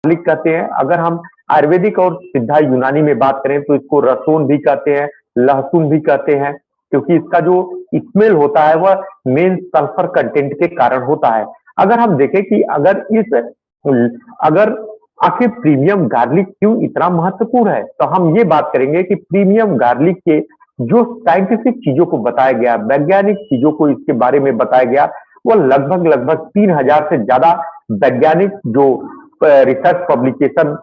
Garlic कहते हैं। अगर हम आयुर्वेदिक और सिद्धा यूनानी में बात करें तो इसको रसोन भी कहते हैं, लहसुन भी कहते हैं, क्योंकि इसका जो स्मेल होता है वह मेन सल्फर कंटेंट के कारण होता है। अगर हम देखें कि अगर आखिर प्रीमियम गार्लिक क्यों इतना महत्वपूर्ण है, तो हम ये बात करेंगे कि प्रीमियम गार्लिक के जो साइंटिफिक चीजों को बताया गया, वैज्ञानिक चीजों को इसके बारे में बताया गया, वो लगभग लगभग 3000 से ज्यादा वैज्ञानिक जो रिसर्च पब्लिकेशन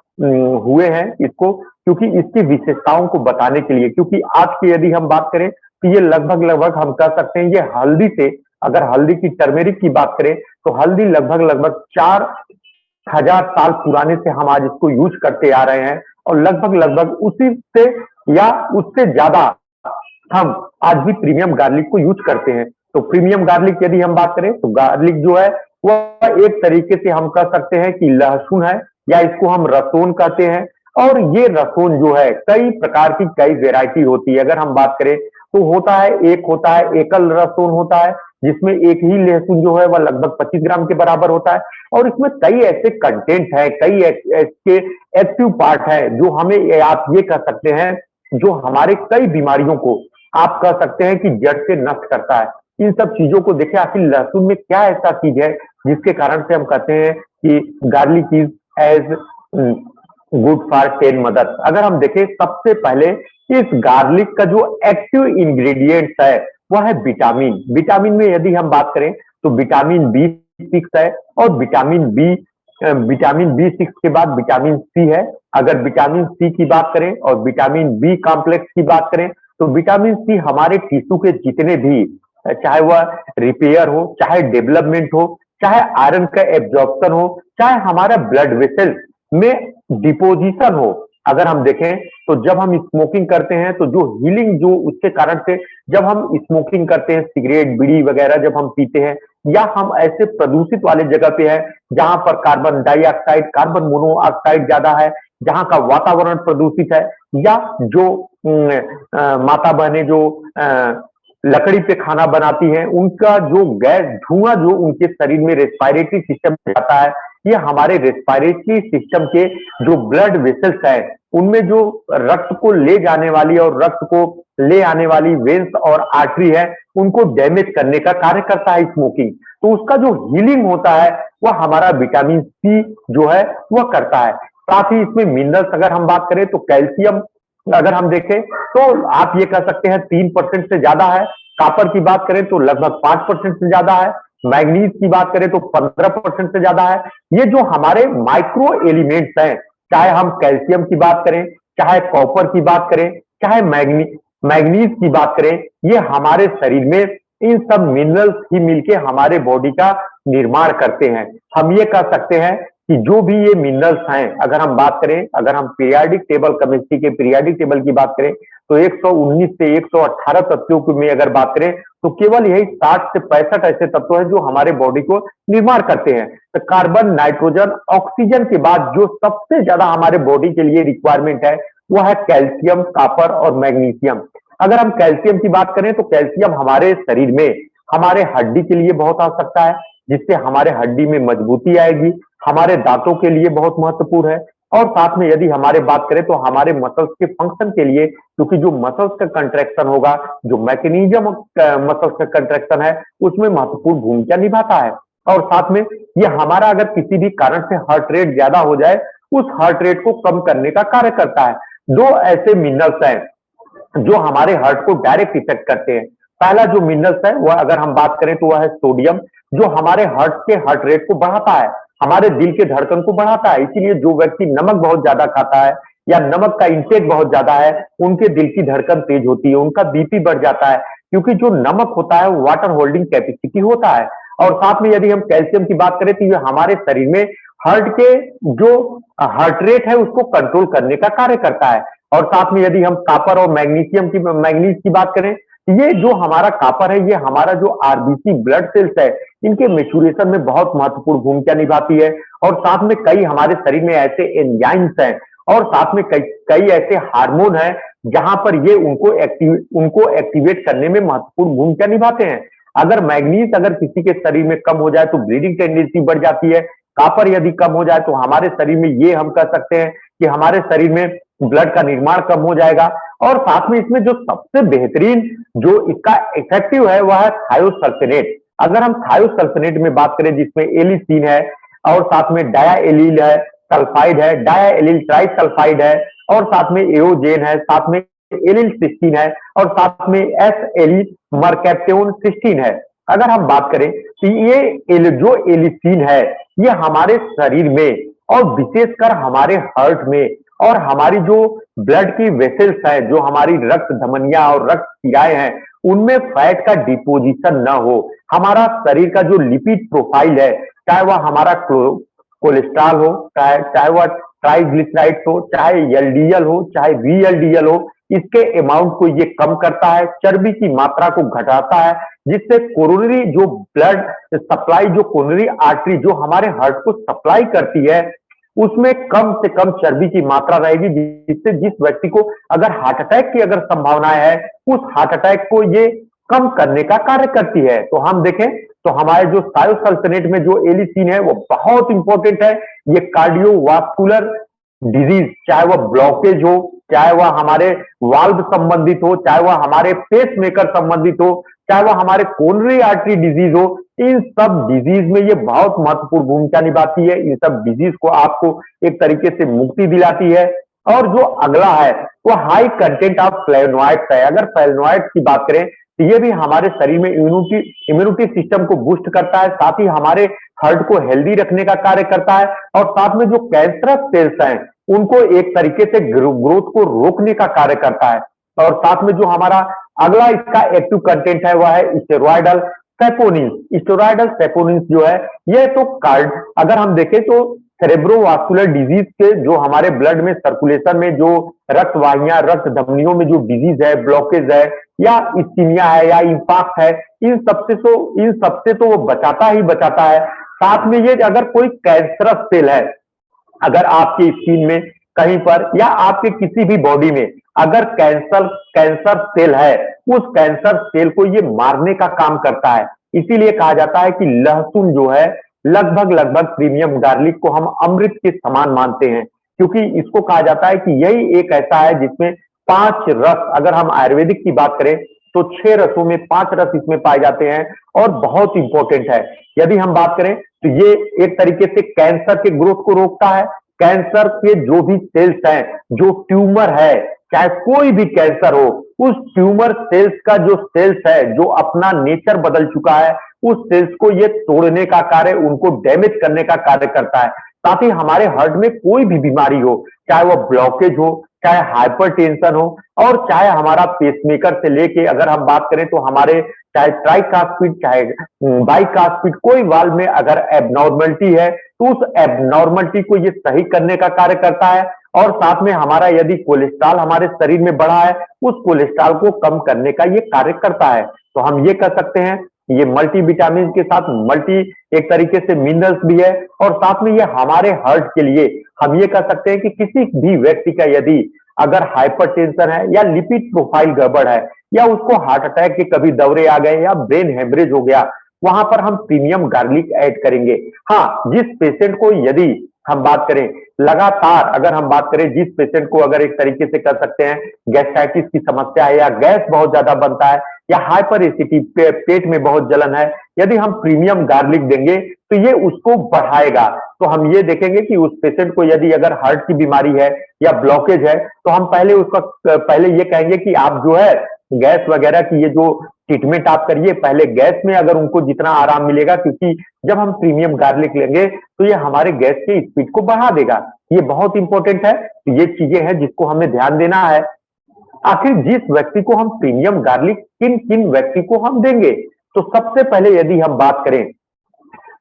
हुए हैं इसको, क्योंकि इसकी विशेषताओं को बताने के लिए। क्योंकि आज की यदि हम बात करें तो ये लगभग लगभग हम कह सकते हैं ये हल्दी से, अगर हल्दी की टर्मेरिक की बात करें तो हल्दी लगभग लगभग 4000 साल पुराने से हम आज इसको यूज करते आ रहे हैं, और लगभग लगभग उसी से या उससे ज्यादा हम आज भी प्रीमियम गार्लिक को यूज करते हैं। तो प्रीमियम गार्लिक यदि हम बात करें तो गार्लिक जो है वह एक तरीके से हम कह सकते हैं कि लहसुन है, या इसको हम रसोन कहते हैं। और ये रसोन जो है कई प्रकार की कई वेराइटी होती है। अगर हम बात करें तो होता है एकल रसोन होता है, जिसमें एक ही लहसुन जो है वह लगभग 25 ग्राम के बराबर होता है, और इसमें कई ऐसे कंटेंट है, कई ऐसे एक्टिव पार्ट है जो हमें आप ये कह सकते हैं जो हमारे कई बीमारियों को आप कह सकते हैं कि जड़ से नष्ट करता है। इन सब चीजों को देखें आखिर लहसुन में क्या ऐसा चीज है जिसके कारण से हम कहते हैं कि garlic is as good for 10 mother. अगर हम देखें सबसे पहले इस गार्लिक का जो एक्टिव इंग्रेडिएंट्स है वह है विटामिन। विटामिन में यदि हम बात करें तो विटामिन B6 है, और विटामिन B6 के बाद विटामिन सी है। अगर विटामिन सी की बात करें और विटामिन बी कॉम्प्लेक्स की बात करें तो विटामिन सी हमारे टिश्यू के जितने भी, चाहे वह रिपेयर हो, चाहे डेवलपमेंट हो, चाहे आयरन का एब्जॉर्प्शन हो, चाहे हमारा ब्लड वेसल में डिपोजिशन हो। अगर हम देखें तो जब हम स्मोकिंग करते हैं तो जो हीलिंग जो उसके कारण से, जब हम स्मोकिंग करते हैं सिगरेट बीड़ी वगैरह जब हम पीते हैं, या हम ऐसे प्रदूषित वाले जगह पे है जहां पर कार्बन डाइऑक्साइड कार्बन मोनोऑक्साइड ज्यादा है, जहां का वातावरण प्रदूषित है, या जो माता बहने जो लकड़ी पे खाना बनाती हैं उनका जो गैस धुआं जो उनके शरीर में रेस्पिरेटरी सिस्टम में जाता है, ये हमारे रेस्पिरेटरी सिस्टम के जो ब्लड वेसल्स है उनमें जो रक्त को ले जाने वाली और रक्त को ले आने वाली वेन्स और आर्टरी है उनको डैमेज करने का कार्य करता है स्मोकिंग। तो उसका जो हीलिंग होता है वह हमारा विटामिन सी जो है वह करता है। साथ ही इसमें मिनरल्स अगर हम बात करें तो कैल्शियम अगर हम देखें तो आप ये कह सकते हैं 3% से ज्यादा है। कॉपर की बात करें तो लगभग 5% से ज्यादा है। मैग्नीज की बात करें तो 15% से ज्यादा है। ये जो हमारे माइक्रो एलिमेंट्स हैं, चाहे हम कैल्शियम की बात करें, चाहे कॉपर की बात करें, चाहे मैग्नीज की बात करें, ये हमारे शरीर में इन सब मिनरल्स ही मिलके हमारे बॉडी का निर्माण करते हैं। हम ये कह सकते हैं कि जो भी ये मिनरल्स हैं, अगर हम बात करें, अगर हम पीरियाडिक टेबल केमिस्ट्री के पीरियाडिक टेबल की बात करें तो 119 से 118 तत्वों में अगर बात करें तो केवल यही 60 से 65 ऐसे तत्व हैं जो हमारे बॉडी को निर्माण करते हैं। तो कार्बन नाइट्रोजन ऑक्सीजन के बाद जो सबसे ज्यादा हमारे बॉडी के लिए रिक्वायरमेंट है वह है कैल्शियम कॉपर और मैग्नीशियम। अगर हम कैल्शियम की बात करें तो कैल्शियम हमारे शरीर में हमारे हड्डी के लिए बहुत आवश्यकता है, जिससे हमारे हड्डी में मजबूती आएगी, हमारे दांतों के लिए बहुत महत्वपूर्ण है। और साथ में यदि हमारे बात करें तो हमारे मसल्स के फंक्शन के लिए, क्योंकि जो मसल्स का कंट्रैक्शन होगा, जो मैकेनिज्म मसल्स का कंट्रैक्शन है उसमें महत्वपूर्ण भूमिका निभाता है। और साथ में ये हमारा अगर किसी भी कारण से हार्ट रेट ज्यादा हो जाए उस हार्ट रेट को कम करने का कार्य करता है। दो ऐसे मिनरल्स हैं जो हमारे हार्ट को डायरेक्ट इफेक्ट करते हैं। पहला जो मिनरल्स है वह अगर हम बात करें तो वह है सोडियम, जो हमारे हार्ट रेट को बढ़ाता है, हमारे दिल के धड़कन को बढ़ाता है। इसीलिए जो व्यक्ति नमक बहुत ज्यादा खाता है या नमक का इंटेक बहुत ज्यादा है उनके दिल की धड़कन तेज होती है, उनका बीपी बढ़ जाता है, क्योंकि जो नमक होता है वो वाटर होल्डिंग कैपेसिटी होता है। और साथ में यदि हम कैल्शियम की बात करें तो ये हमारे शरीर में हार्ट के जो हार्ट रेट है उसको कंट्रोल करने का कार्य करता है। और साथ में यदि हम कॉपर और मैग्नीज की बात करें, ये जो हमारा कॉपर है ये हमारा जो आरबीसी ब्लड सेल्स है इनके मेचुरेशन में बहुत महत्वपूर्ण भूमिका निभाती है। और साथ में कई हमारे शरीर में ऐसे एंजाइम्स हैं और साथ में कई ऐसे हार्मोन हैं जहां पर ये उनको एक्टिवेट करने में महत्वपूर्ण भूमिका निभाते हैं। अगर मैग्नीज अगर किसी के शरीर में कम हो जाए तो ब्लीडिंग टेंडेंसी बढ़ जाती है, कॉपर यदि कम हो जाए तो हमारे शरीर में ये हम कह सकते हैं कि हमारे शरीर में ब्लड का निर्माण कम हो जाएगा। और साथ में इसमें जो सबसे बेहतरीन जो इसका इफेक्टिव है वह है थायोसल्फेनेट। अगर हम थायोसल्फेनेट में बात करें जिसमें एलिसीन है और साथ में डाया एलिल है, सल्फाइड है, डाया एलिल ट्राइसल्फाइड है और साथ में एओजेन है, साथ में एलिल सिस्टीन है और साथ में एस एलिल मरकैप्टोन सिस्टीन है। अगर हम बात करें तो ये जो एलिसीन है ये हमारे शरीर में और विशेषकर हमारे हार्ट में और हमारी जो ब्लड की वेसल्स है, जो हमारी रक्त धमनियां और रक्त शिराएं हैं, उनमें फैट का डिपोजिशन न हो, हमारा शरीर का जो लिपिड प्रोफाइल है, चाहे वह हमारा कोलेस्ट्रॉल हो, चाहे वह ट्राइग्लिसराइड्स हो, चाहे एलडीएल हो, चाहे वीएलडीएल हो, इसके अमाउंट को ये कम करता है, चर्बी की मात्रा को घटाता है, जिससे कोरोनरी जो ब्लड सप्लाई, जो कोरोनरी आर्टरी जो हमारे हार्ट को सप्लाई करती है, उसमें कम से कम चर्बी की मात्रा रहेगी, जिससे जिस व्यक्ति को अगर हार्ट अटैक की अगर संभावनाएं है, उस हार्ट अटैक को ये कम करने का कार्य करती है। तो हम देखें तो हमारे जो थायोसल्फेनेट में जो एलिसीन है वो बहुत इंपॉर्टेंट है। ये कार्डियोवास्कुलर डिजीज, चाहे वह ब्लॉकेज हो, चाहे वह हमारे वाल्व संबंधित हो, चाहे वह हमारे पेस मेकर संबंधित हो, चाहे वह हमारे कोरोनरी आर्टरी डिजीज हो, इन सब डिजीज में ये बहुत महत्वपूर्ण भूमिका निभाती है। इन सब डिजीज को आपको एक तरीके से मुक्ति दिलाती है। और जो अगला है वो हाई कंटेंट ऑफ फ्लेवोनॉइड्स है। अगर फ्लेवोनॉइड्स की बात करें तो ये भी हमारे शरीर में इम्यूनिटी सिस्टम को बूस्ट करता है, साथ ही हमारे हार्ट को हेल्दी रखने का कार्य करता है और साथ में जो कैंसरस सेल्स हैं उनको एक तरीके से ग्रोथ को रोकने का कार्य करता है। और साथ में जो हमारा अगला इसका एक्टिव कंटेंट है वह है स्टेरॉयडल सेपोनिन्स। स्टेरॉयडल सेपोनिन्स जो है ये तो कार्ड, अगर हम देखें तो सेरेब्रोवास्कुलर डिजीज के जो हमारे ब्लड में सर्कुलेशन में जो रक्त वाहियां, रक्त धमनियों में जो डिजीज है, ब्लॉकेज है या इस्कीमिया है या इंफाक्ट है, इन सबसे तो वो बचाता ही बचाता है। साथ में ये अगर कोई कैंसरस सेल है, अगर आपकी स्किन में कहीं पर या आपके किसी भी बॉडी में अगर कैंसर सेल है, उस कैंसर सेल को ये मारने का काम करता है। इसीलिए कहा जाता है कि लहसुन जो है लगभग प्रीमियम गार्लिक को हम अमृत के समान मानते हैं, क्योंकि इसको कहा जाता है कि यही एक ऐसा है जिसमें 5 रस, अगर हम आयुर्वेदिक की बात करें तो 6 रसों में 5 रस इसमें पाए जाते हैं और बहुत इंपॉर्टेंट है। यदि हम बात करें तो ये एक तरीके से कैंसर के ग्रोथ को रोकता है। कैंसर के जो भी सेल्स हैं, जो ट्यूमर है, चाहे कोई भी कैंसर हो, उस ट्यूमर सेल्स का जो सेल्स है जो अपना नेचर बदल चुका है, उस सेल्स को ये तोड़ने का कार्य, उनको डैमेज करने का कार्य करता है। साथ ही हमारे हार्ट में कोई भी बीमारी हो, चाहे वो ब्लॉकेज हो, चाहे हाइपरटेंशन हो और चाहे हमारा पेसमेकर से लेके अगर हम बात करें तो हमारे चाहे ट्राइकास्पिड चाहे बाइकास्पिड, कोई वाल्व में अगर एबनॉर्मलिटी है तो उस एबनॉर्मलिटी को ये सही करने का कार्य करता है। और साथ में हमारा यदि कोलेस्ट्रॉल हमारे शरीर में बढ़ा है, उस कोलेस्ट्रॉल को कम करने का ये कार्य करता है। तो हम ये कह सकते हैं ये मल्टी विटामिन के साथ मल्टी एक तरीके से मिनरल्स भी है और साथ में ये हमारे हार्ट के लिए हम ये कह सकते हैं कि किसी भी व्यक्ति का यदि अगर हाइपरटेंशन है या लिपिड प्रोफाइल गड़बड़ है या उसको हार्ट अटैक के कभी दौरे आ गए या ब्रेन हेमरेज हो गया, वहां पर हम प्रीमियम गार्लिक ऐड करेंगे। हाँ, जिस पेशेंट को यदि हम बात करें लगातार, अगर हम बात करें जिस पेशेंट को अगर एक तरीके से कर सकते हैं गैस्ट्राइटिस की समस्या है या गैस बहुत ज्यादा बनता है या हाइपर एसिडिटी, पेट में बहुत जलन है, यदि हम प्रीमियम गार्लिक देंगे तो ये उसको बढ़ाएगा। तो हम ये देखेंगे कि उस पेशेंट को यदि अगर हार्ट की बीमारी है या ब्लॉकेज है तो हम पहले ये कहेंगे कि आप जो है गैस वगैरह की ये जो ट्रीटमेंट आप करिए, पहले गैस में अगर उनको जितना आराम मिलेगा, क्योंकि जब हम प्रीमियम गार्लिक लेंगे तो ये हमारे गैस के स्पीड को बढ़ा देगा। ये बहुत इंपॉर्टेंट है। ये चीजें हैं जिसको हमें ध्यान देना है। आखिर जिस व्यक्ति को हम प्रीमियम गार्लिक किन किन व्यक्ति को हम देंगे, तो सबसे पहले यदि हम बात करें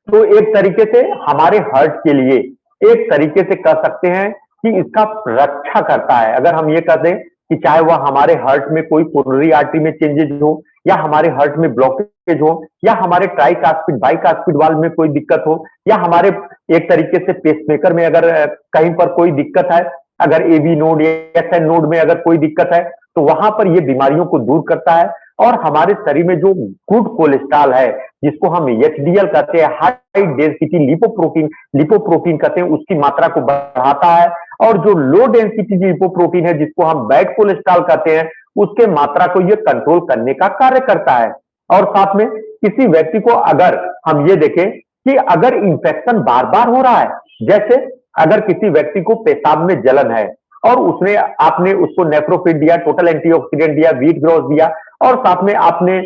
तो एक तरीके से हमारे हार्ट के लिए एक तरीके से कह सकते हैं कि इसका रक्षा करता है। अगर हम ये कह दें कि चाहे वह हमारे हार्ट में कोई कोरोनरी आर्टरी में चेंजेस हो या हमारे हार्ट में ब्लॉकेज हो या हमारे ट्राइकास्पिड बाइकास्पिड वाल्व में कोई दिक्कत हो या हमारे एक तरीके से पेसमेकर में अगर कहीं पर कोई दिक्कत है, अगर एबी नोड या एसएन नोड में अगर कोई दिक्कत है तो वहां पर ये बीमारियों को दूर करता है। और हमारे शरीर में जो गुड कोलेस्ट्रॉल है, जिसको हम एचडीएल कहते हैं, हाई डेंसिटी लिपोप्रोटीन कहते हैं, उसकी मात्रा को बढ़ाता है। और जो लो डेंसिटी लिपोप्रोटीन है, जिसको हम बैड कोलेस्ट्रॉल कहते हैं, उसके मात्रा को ये कंट्रोल करने का कार्य करता है। और साथ में किसी व्यक्ति को अगर हम ये देखें कि अगर इंफेक्शन बार बार हो रहा है, जैसे अगर किसी व्यक्ति को पेशाब में जलन है और उसने आपने उसको नेफ्रोफिट दिया, टोटल एंटीऑक्सीडेंट दिया, व्हीट ग्रोथ दिया और साथ में आपने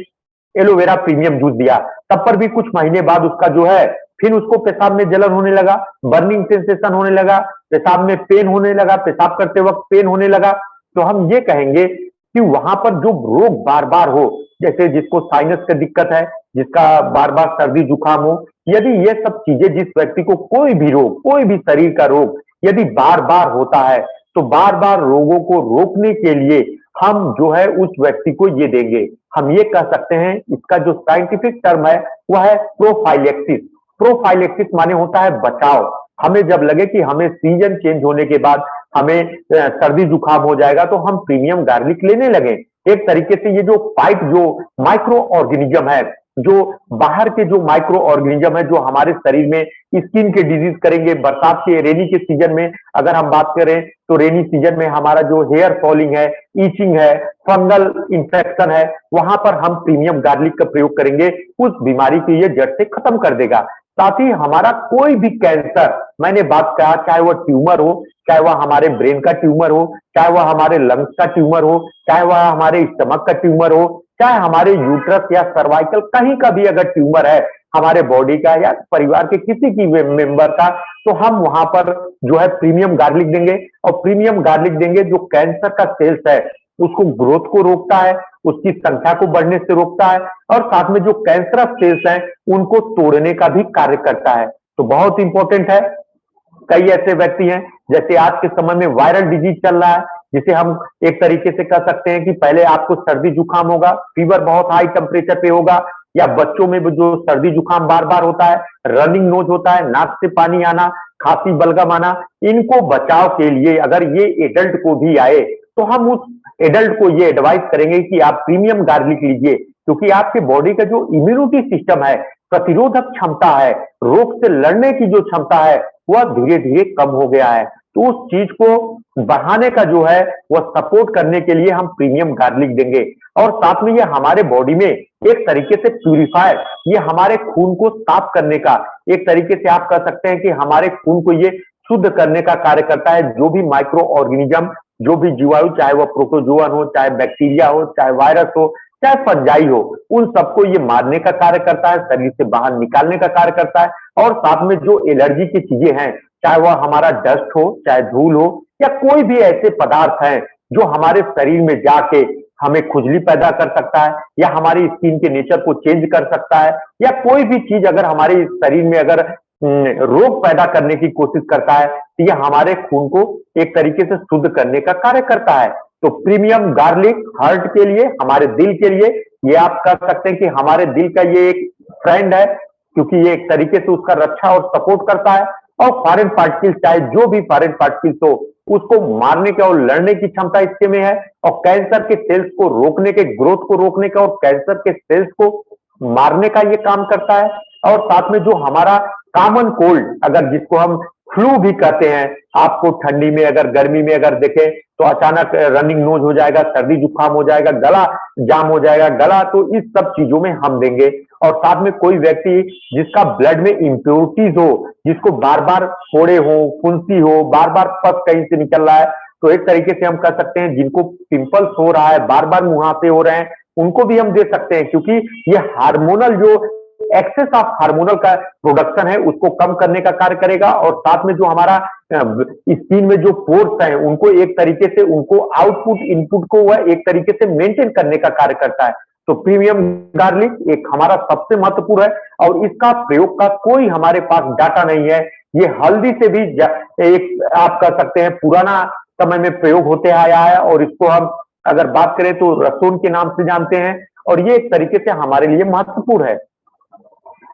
एलोवेरा प्रीमियम जूस दिया, तब पर भी कुछ महीने बाद उसका जो है फिर उसको पेशाब में जलन होने लगा, बर्निंग सेंसेशन होने लगा, पेशाब में पेन होने लगा, पेशाब करते वक्त पेन होने लगा, तो हम ये कहेंगे कि वहां पर जो रोग बार बार हो, जैसे जिसको साइनस का दिक्कत है, जिसका बार बार सर्दी जुकाम हो, यदि ये सब चीजें जिस व्यक्ति को कोई भी रोग, कोई भी शरीर का रोग यदि बार बार होता है, तो बार बार रोगों को रोकने के लिए हम जो है उस व्यक्ति को ये देंगे। हम ये कह सकते हैं, इसका जो साइंटिफिक टर्म है वह है प्रोफाइलेक्सिस। प्रोफाइलेक्सिस माने होता है बचाव। हमें जब लगे कि हमें सीजन चेंज होने के बाद हमें सर्दी जुकाम हो जाएगा, तो हम प्रीमियम गार्लिक लेने लगे। एक तरीके से ये जो फाइट जो माइक्रो ऑर्गेनिज्म है, जो बाहर के जो माइक्रो ऑर्गेनिज्म है, जो हमारे शरीर में स्किन के डिजीज करेंगे, बरसात के रेनी के सीजन में अगर हम बात करें तो रेनी सीजन में हमारा जो हेयर फॉलिंग है, ईचिंग है, फंगल इंफेक्शन है, वहां पर हम प्रीमियम गार्लिक का प्रयोग करेंगे, उस बीमारी को ये जड़ से खत्म कर देगा। साथ ही हमारा कोई भी कैंसर, मैंने बात कहा, चाहे वह ट्यूमर हो, चाहे वह हमारे ब्रेन का ट्यूमर हो, चाहे वह हमारे लंग्स का ट्यूमर हो, चाहे वह हमारे स्टमक का ट्यूमर हो, चाहे हमारे यूट्रस या सर्वाइकल कहीं का भी अगर ट्यूमर है हमारे बॉडी का या परिवार के किसी की मेंबर का, तो हम वहां पर जो है प्रीमियम गार्लिक देंगे। और प्रीमियम गार्लिक देंगे जो कैंसर का सेल्स है उसको ग्रोथ को रोकता है, उसकी संख्या को बढ़ने से रोकता है और साथ में जो कैंसरस सेल्स हैं उनको तोड़ने का भी कार्य करता है। तो बहुत इंपॉर्टेंट है। कई ऐसे व्यक्ति हैं, जैसे आज के समय में वायरल डिजीज चल रहा है, जिसे हम एक तरीके से कह सकते हैं कि पहले आपको सर्दी जुकाम होगा, फीवर बहुत हाई टेम्परेचर पे होगा, या बच्चों में भी जो सर्दी जुकाम बार बार होता है, रनिंग नोज होता है, नाक से पानी आना, खांसी बलगम आना, इनको बचाव के लिए अगर ये एडल्ट को भी आए तो हम उस एडल्ट को ये एडवाइस करेंगे कि आप प्रीमियम गार्लिक लीजिए, क्योंकि आपके बॉडी का जो इम्यूनिटी सिस्टम है, प्रतिरोधक क्षमता है, रोग से लड़ने की जो क्षमता है वह धीरे धीरे कम हो गया है। तो उस चीज को बढ़ाने का जो है वह सपोर्ट करने के लिए हम प्रीमियम गार्लिक देंगे। और साथ में ये हमारे बॉडी में एक तरीके से प्यूरिफायर, ये हमारे खून को साफ करने का एक तरीके से आप कह सकते हैं कि हमारे खून को ये शुद्ध करने का कार्य करता है। जो भी माइक्रो ऑर्गेनिज्म, जो भी जीवाणु, चाहे वह प्रोटोजोअन हो, चाहे बैक्टीरिया हो, चाहे वायरस हो, चाहे फंजाई हो, उन सबको ये मारने का कार्य करता है, शरीर से बाहर निकालने का कार्य करता है। और साथ में जो एलर्जी की चीजें हैं, चाहे वह हमारा डस्ट हो, चाहे धूल हो, या कोई भी ऐसे पदार्थ हैं जो हमारे शरीर में जाके हमें खुजली पैदा कर सकता है या हमारी स्किन के नेचर को चेंज कर सकता है, या कोई भी चीज अगर हमारे शरीर में अगर रोग पैदा करने की कोशिश करता है, तो यह हमारे खून को एक तरीके से शुद्ध करने का कार्य करता है। तो प्रीमियम गार्लिक हार्ट के लिए, हमारे दिल के लिए, ये आप कह सकते हैं कि हमारे दिल का ये एक फ्रेंड है, क्योंकि ये एक तरीके से उसका रक्षा और सपोर्ट करता है। और फॉरेन पार्टिकल्स, चाहे जो भी फॉरेन पार्टिकल्स हो, उसको मारने का और लड़ने की क्षमता इसके में है। और कैंसर के सेल्स को रोकने के, ग्रोथ को रोकने का और कैंसर के सेल्स को मारने का ये काम करता है। और साथ में जो हमारा कॉमन कोल्ड, अगर जिसको हम फ्लू भी कहते हैं, आपको ठंडी में अगर गर्मी में अगर देखें तो अचानक रनिंग नोज हो जाएगा, सर्दी जुकाम हो जाएगा, गला जाम हो जाएगा, गला, तो इस सब चीजों में हम देंगे। और साथ में कोई व्यक्ति जिसका ब्लड में इम्प्योरिटीज हो, जिसको बार बार फोड़े हो, फुंसी हो, बार बार पस कहीं से निकल रहा है, तो एक तरीके से हम कह सकते हैं जिनको पिंपल्स हो रहा है, बार बार मुहासे हो रहे हैं, उनको भी हम दे सकते हैं, क्योंकि ये हार्मोनल जो एक्सेस ऑफ हार्मोनल का प्रोडक्शन है उसको कम करने का कार्य करेगा। और साथ में जो हमारा स्किन में जो पोर्स है उनको एक तरीके से उनको आउटपुट इनपुट को वह एक तरीके से मेंटेन करने का कार्य करता है। तो प्रीमियम गार्लिक एक हमारा सबसे महत्वपूर्ण है और इसका प्रयोग का कोई हमारे पास डाटा नहीं है। ये हल्दी से भी एक आप कह सकते हैं पुराना समय में प्रयोग होते आया है, और इसको हम अगर बात करें तो रसोन के नाम से जानते हैं, और ये एक तरीके से हमारे लिए महत्वपूर्ण है।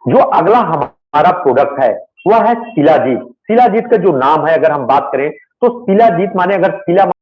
जो अगला हमारा प्रोडक्ट है वह है शिलाजीत। शिलाजीत का जो नाम है अगर हम बात करें तो शिलाजीत माने, अगर शिला